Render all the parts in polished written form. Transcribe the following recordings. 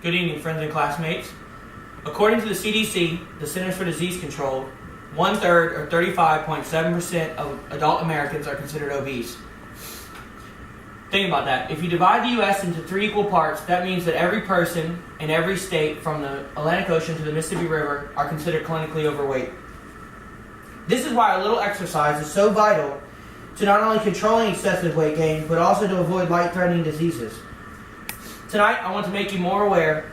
Good evening, friends and classmates. According to the CDC, the Centers for Disease Control, 1/3 or 35.7% of adult Americans are considered obese. Think about that. If you divide the U.S. into 3 equal parts, that means that every person in every state from the Atlantic Ocean to the Mississippi River are considered clinically overweight. This is why a little exercise is so vital to not only controlling excessive weight gain, but also to avoid life-threatening diseases. Tonight, I want to make you more aware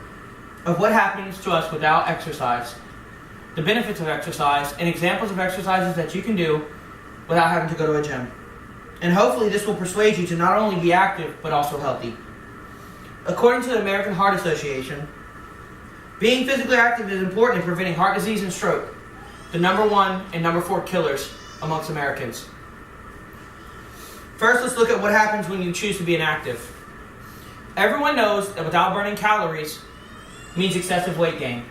of what happens to us without exercise, the benefits of exercise, and examples of exercises that you can do without having to go to a gym. And hopefully this will persuade you to not only be active, but also healthy. According to the American Heart Association, being physically active is important in preventing heart disease and stroke, the #1 and #4 killers amongst Americans. First, let's look at what happens when you choose to be inactive. Everyone knows that without burning calories means excessive weight gain.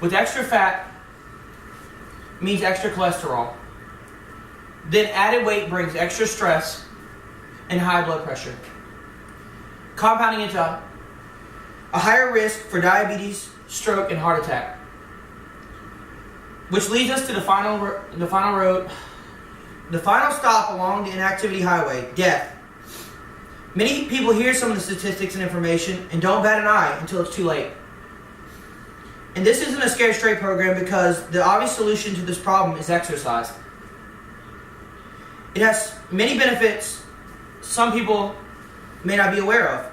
With extra fat means extra cholesterol. Then added weight brings extra stress and high blood pressure, compounding into a higher risk for diabetes, stroke, and heart attack. Which leads us to the final stop along the inactivity highway, death. Many people hear some of the statistics and information and don't bat an eye until it's too late. And this isn't a scare straight program because the obvious solution to this problem is exercise. It has many benefits some people may not be aware of.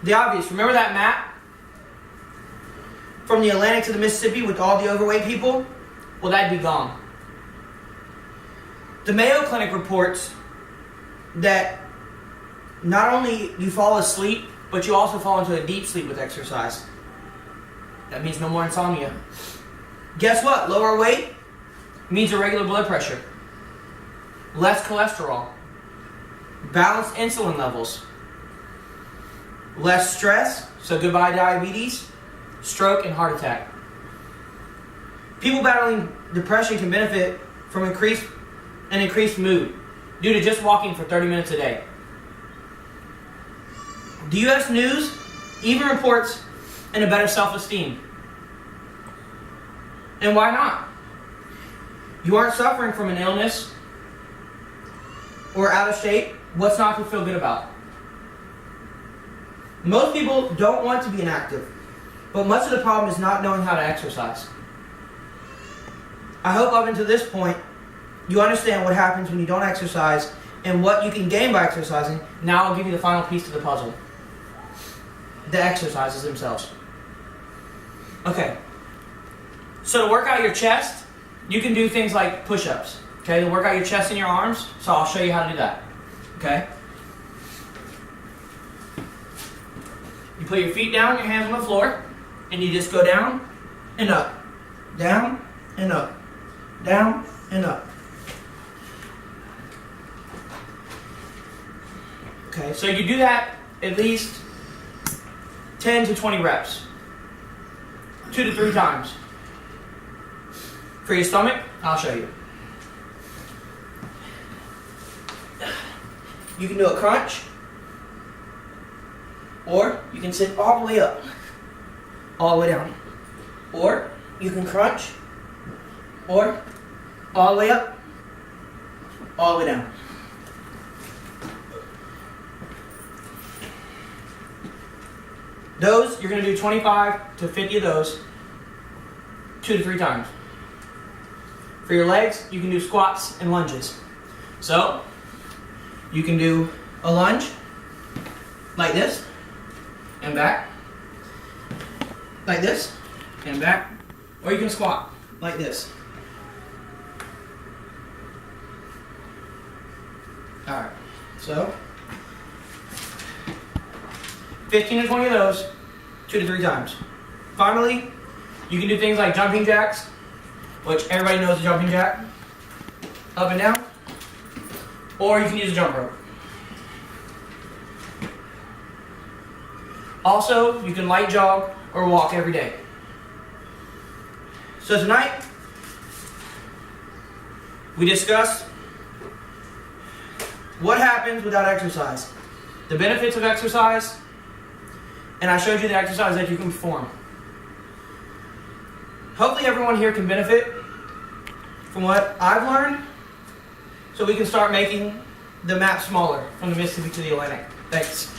The obvious, remember that map from the Atlantic to the Mississippi with all the overweight people? Well, that'd be gone. The Mayo Clinic reports that not only you fall asleep, but you also fall into a deep sleep with exercise. That means no more insomnia. Guess what? Lower weight means irregular blood pressure, less cholesterol, balanced insulin levels, less stress, so goodbye diabetes, stroke, and heart attack. People battling depression can benefit from increased mood due to just walking for 30 minutes a day. The U.S. News even reports in a better self-esteem. And why not? You aren't suffering from an illness or out of shape. What's not to feel good about? Most people don't want to be inactive, but much of the problem is not knowing how to exercise. I hope up until this point, you understand what happens when you don't exercise and what you can gain by exercising. Now I'll give you the final piece to the puzzle. The exercises themselves. Okay. So to work out your chest, you can do things like push-ups. Okay, to work out your chest and your arms, so I'll show you how to do that. Okay? You put your feet down, your hands on the floor, and you just go down and up. Down and up. Down and up. Okay, so you do that at least 10 to 20 reps. 2 to 3 times. For your stomach, I'll show you. You can do a crunch, or you can sit all the way up, all the way down. Or you can crunch, or all the way up, all the way down. Those, you're going to do 25 to 50 of those 2 to 3 times. For your legs, you can do squats and lunges. So, you can do a lunge like this and back, like this and back, or you can squat like this. Alright, so 15 to 20 of those, 2 to 3 times. Finally, you can do things like jumping jacks, which everybody knows the jumping jack, up and down, or you can use a jump rope. Also, you can light jog or walk every day. So tonight, we discussed what happens without exercise, the benefits of exercise, and I showed you the exercise that you can perform. Hopefully everyone here can benefit from what I've learned, so we can start making the map smaller from the Mississippi to the Atlantic. Thanks.